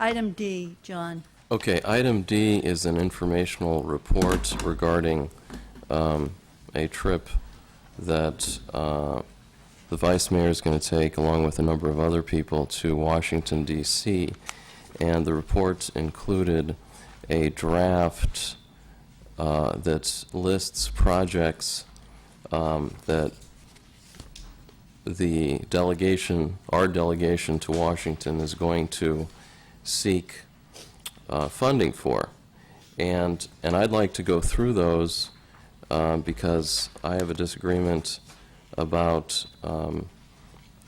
Item D, John. Okay, item D is an informational report regarding a trip that the Vice Mayor is going to take, along with a number of other people, to Washington, D.C. And the report included a draft that lists projects that the delegation, our delegation to Washington, is going to seek funding for. And I'd like to go through those because I have a disagreement about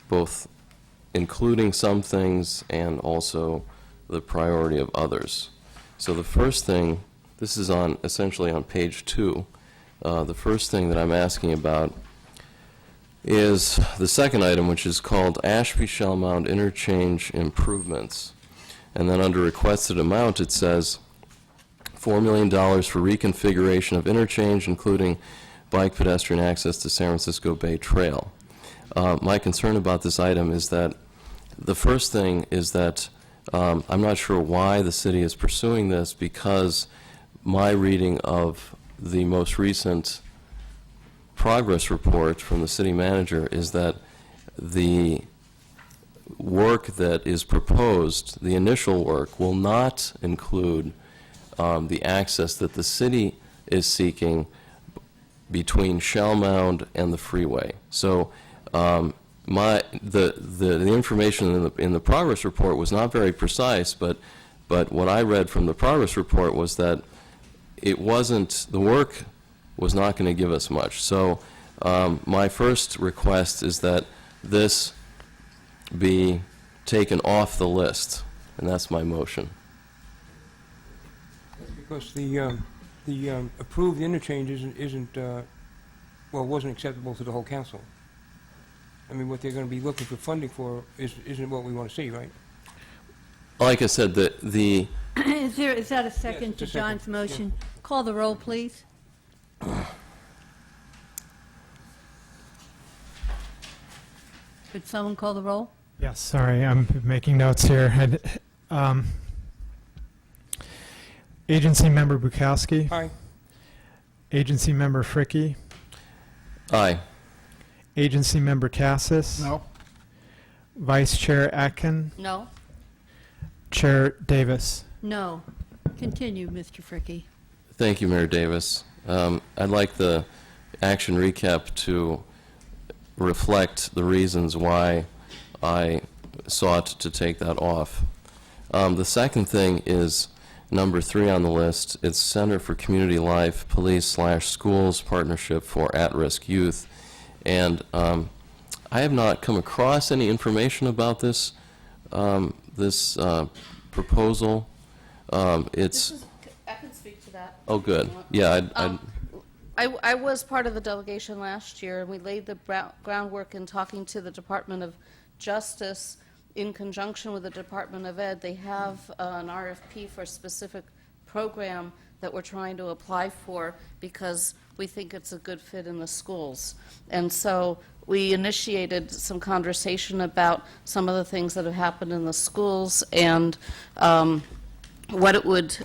both including some things and also the priority of others. So the first thing, this is on essentially on page 2. The first thing that I'm asking about is the second item, which is called Ashby-Shell Mound Interchange Improvements. And then under requested amount, it says $4 million for reconfiguration of interchange, including bike pedestrian access to San Francisco Bay Trail. My concern about this item is that the first thing is that I'm not sure why the city is pursuing this, because my reading of the most recent progress report from the city manager is that the work that is proposed, the initial work, will not include the access that the city is seeking between Shell Mound and the freeway. So the information in the progress report was not very precise, but what I read from the progress report was that it wasn't, the work was not going to give us much. So my first request is that this be taken off the list, and that's my motion. Because the approved interchange wasn't acceptable to the whole council. I mean, what they're going to be looking for funding for isn't what we want to see, right? Like I said, the Is that a second Yes, to it's a second. John's motion? Call the roll, please. Could someone call the roll? Yes, sorry, I'm making notes here. Agency Member Bukowski. Aye. Agency Member Fricke. aye. Agency Member Cassis. No. Vice Chair Atkin. No. Chair Davis. No. Continue, Mr. Fricke. Thank you, Mayor Davis. I'd like the action recap to reflect the reasons why I sought to take that off. The second thing is number 3 on the list. It's Center for Community Life, Police/Schools Partnership for At-Risk Youth. And I have not come across any information about this proposal. I can speak to that. Oh, good. Yeah, I was part of the delegation last year, and we laid the groundwork in talking to the Department of Justice in conjunction with the Department of Ed. They have an RFP for a specific program that we're trying to apply for because we think it's a good fit in the schools. And so we initiated some conversation about some of the things that have happened in the schools and what it would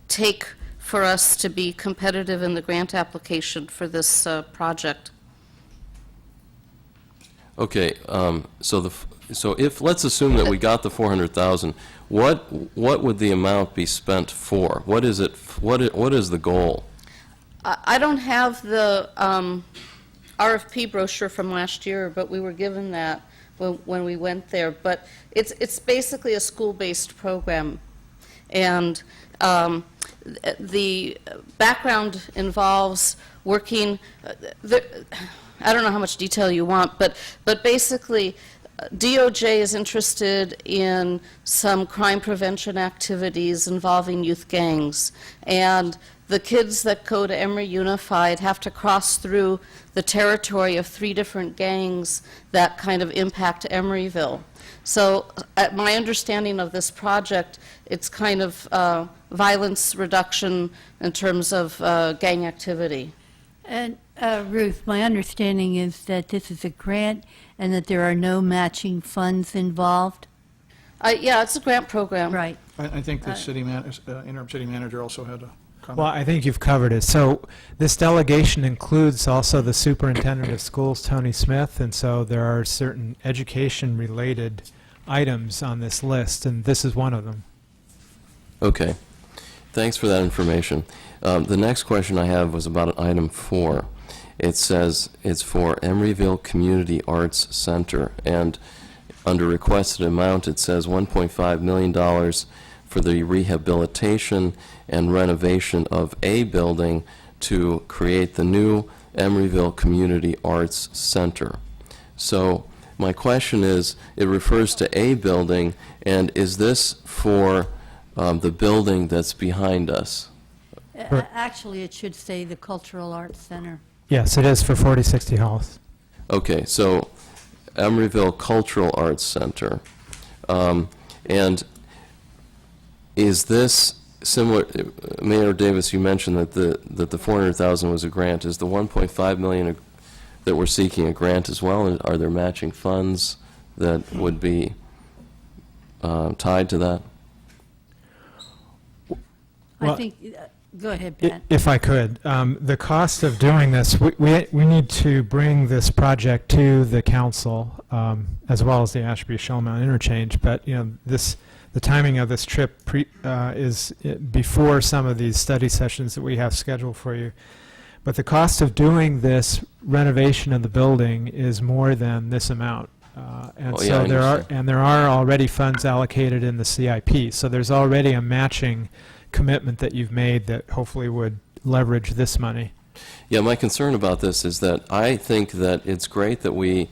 take for us to be competitive in the grant application for this project. okay. So if, let's assume that we got the 400,000, what would the amount be spent for? What is it? What is the goal? I don't have the RFP brochure from last year, but we were given that when we went there. But it's basically a school-based program, and the background involves working. I don't know how much detail you want, but basically, DOJ is interested in some crime prevention activities involving youth gangs, and the kids that go to Emory Unified have to cross through the territory of 3 different gangs that kind of impact Emeryville. So my understanding of this project, it's kind of violence reduction in terms of gang activity. And Ruth, my understanding is that this is a grant and that there are no matching funds involved. Yeah, it's a grant program. Right. I think the interim city manager also had a comment. Well, I think you've covered it. So this delegation includes also the superintendent of schools, Tony Smith, and so there are certain education-related items on this list, and this is one of them. Okay. Thanks for that information. The next question I have was about item 4. It says it's for Emeryville Community Arts Center, and under requested amount, it says $1.5 million for the rehabilitation and renovation of a building to create the new Emeryville Community Arts Center. So my question is, it refers to a building, and is this for the building that's behind us? Actually, it should say the Cultural Arts Center. Yes, it is for 4060 Hollis. Okay, so Emeryville Cultural Arts Center. And is this similar, Mayor Davis, you mentioned that the 400,000 was a grant. Is the 1.5 million that we're seeking a grant as well? And are there matching funds that would be tied to that? I Well, think, go ahead, Pat. If I could, the cost of doing this, we need to bring this project to the council, as well as the Ashby-Shellmount interchange, but, the timing of this trip is before some of these study sessions that we have scheduled for you. But the cost of doing this renovation of the building is more than this amount. And Oh, yeah, I so understand. there are already funds allocated in the CIP, so there's already a matching commitment that you've made that hopefully would leverage this money. Yeah, my concern about this is that I think that it's great that we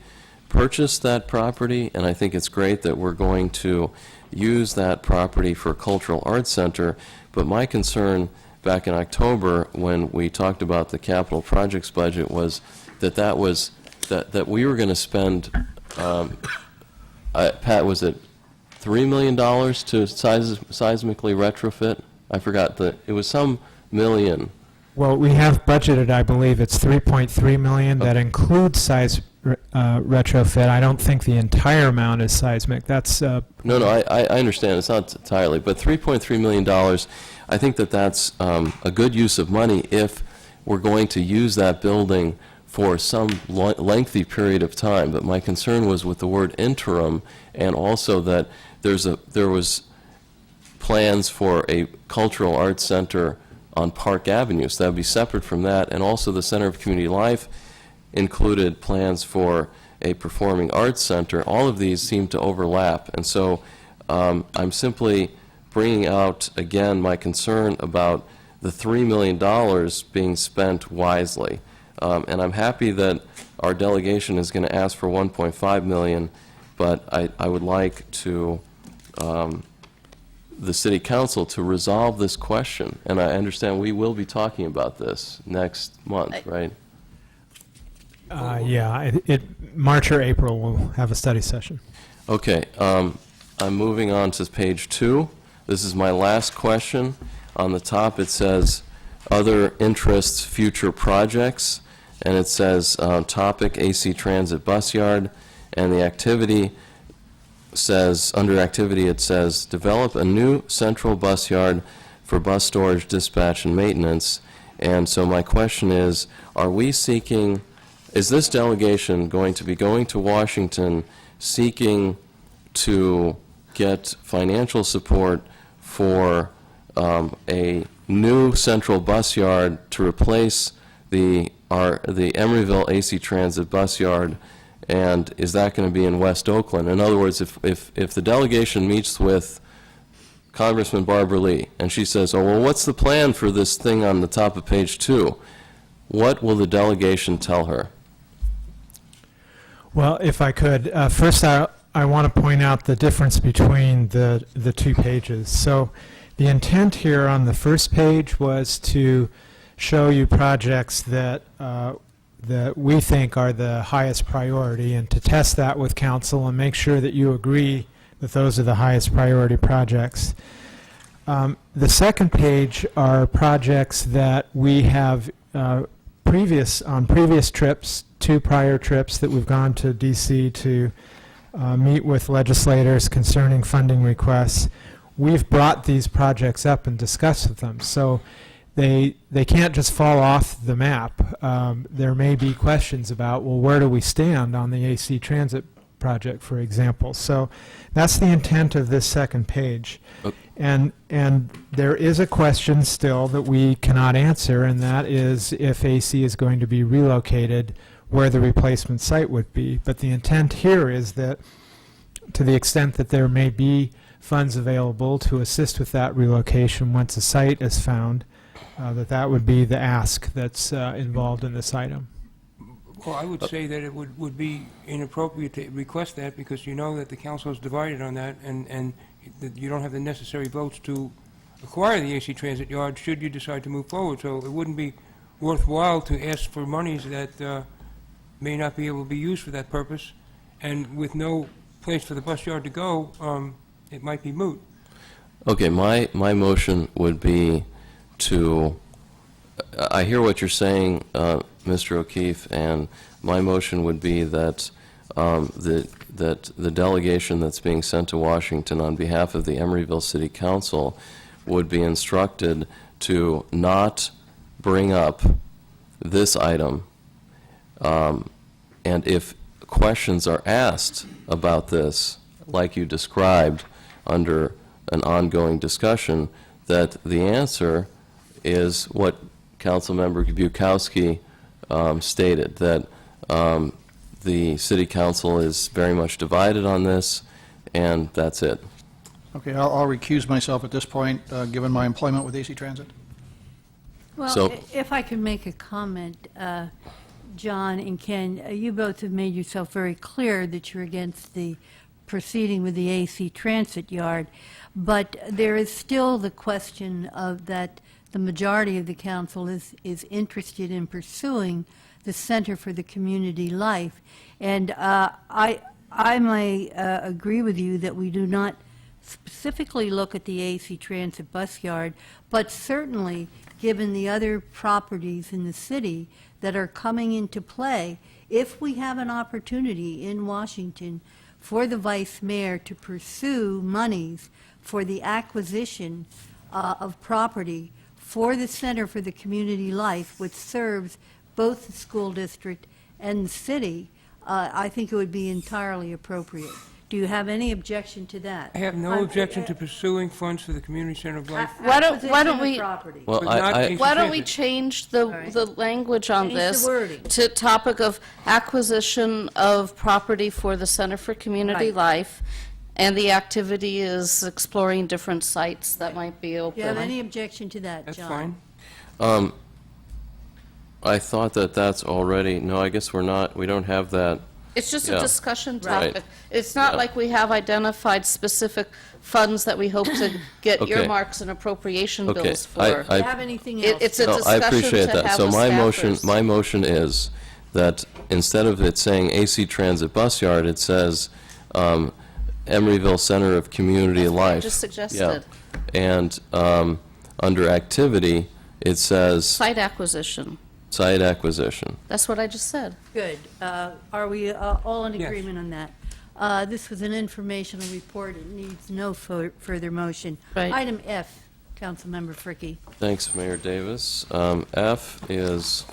purchased that property, and I think it's great that we're going to use that property for a cultural arts center, but my concern back in October when we talked about the capital projects budget was that we were going to spend, Pat, was it $3 million to seismically retrofit? I forgot, it was some million. Well, we have budgeted, I believe, it's 3.3 million. That includes retrofit. I don't think the entire amount is seismic. That's No, I understand, it's not entirely, but $3.3 million, I think that's a good use of money if we're going to use that building for some lengthy period of time. But my concern was with the word interim, and also that there was plans for a cultural arts center on Park Avenue, so that would be separate from that, and also the Center of Community Life included plans for a performing arts center. All of these seem to overlap, and so I'm simply bringing out again my concern about the $3 million being spent wisely. And I'm happy that our delegation is going to ask for $1.5 million, but I would like to the City Council to resolve this question. And I understand we will be talking about this next month, right? yeah, March or April we'll have a study session. Okay, I'm moving on to page 2. This is my last question. On the top it says, other interests, future projects, and it says topic AC Transit Bus Yard, and the activity says, under activity it says, develop a new central bus yard for bus storage, dispatch, and maintenance. And so my question is this delegation going to be going to Washington seeking to get financial support for a new central bus yard to replace the Emeryville AC Transit bus yard, and is that going to be in West Oakland? In other words, if the delegation meets with Congressman Barbara Lee and she says, oh, well, what's the plan for this thing on the top of page 2? What will the delegation tell her? Well, if I could, first I want to point out the difference between the two pages. So the intent here on the first page was to show you projects that we think are the highest priority, and to test that with council and make sure that you agree that those are the highest priority projects. The second page are projects that we have on previous trips, 2 prior trips that we've gone to DC to meet with legislators concerning funding requests, we've brought these projects up and discussed with them. So they can't just fall off the map. There may be questions about, well, where do we stand on the AC Transit project, for example. So that's the intent of this second page. And there is a question still that we cannot answer, and that is if AC is going to be relocated, where the replacement site would be. But the intent here is that to the extent that there may be funds available to assist with that relocation once a site is found, that would be the ask that's involved in this item. Well, I would say that it would be inappropriate to request that because you know that the council is divided on that and that you don't have the necessary votes to acquire the AC Transit yard should you decide to move forward. So it wouldn't be worthwhile to ask for monies that may not be able to be used for that purpose. And with no place for the bus yard to go, it might be moot. Okay, my motion would be to, I hear what you're saying, Mr. O'Keefe, and my motion would be that that the delegation that's being sent to Washington on behalf of the Emeryville City Council would be instructed to not bring up this item, and if questions are asked about this, like you described, under an ongoing discussion, that the answer is what Councilmember Bukowski stated, that the City Council is very much divided on this, and that's it. Okay, I'll recuse myself at this point, given my employment with AC Transit. Well, So- if I could make a comment, John and Ken, you both have made yourself very clear that you're against the proceeding with the AC Transit yard, but there is still the question of that the majority of the council is interested in pursuing the Center for the Community Life. And I may agree with you that we do not specifically look at the AC Transit bus yard, but certainly, given the other properties in the city that are coming into play, if we have an opportunity in Washington for the vice mayor to pursue monies for the acquisition of property for the Center for the Community Life, which serves both the school district and the city, I think it would be entirely appropriate. Do you have any objection to that? I have no objection to pursuing funds for the Community Center of Life. Why don't Acquisition of we- property. Well, But not I, AC Why don't we Transit. change right. the language on Change the this wording. to topic of acquisition of property for the Center for Community Right. Life, and the activity is exploring different sites that might be Do you have open. any objection to that, That's John? fine. I thought that that's already, no, I guess we're not, we don't have that. It's just Yeah. a discussion Right. topic. It's not Yeah. like we have identified specific funds that we hope to get Okay. earmarks and appropriation Okay, bills I- for. Do you have anything It- else? it's a No, I discussion appreciate to that. have So with my staffers. motion is that instead of it saying AC Transit Bus Yard, it says Emeryville Center of Community That's what I Life. just Yeah. suggested. And under activity, it says Site acquisition. site acquisition. That's what I just said. Good. Are we all in Yes. agreement on that? This was an informational report. It needs no further motion. Right. Item F, Councilmember Fricke. Thanks, Mayor Davis. F is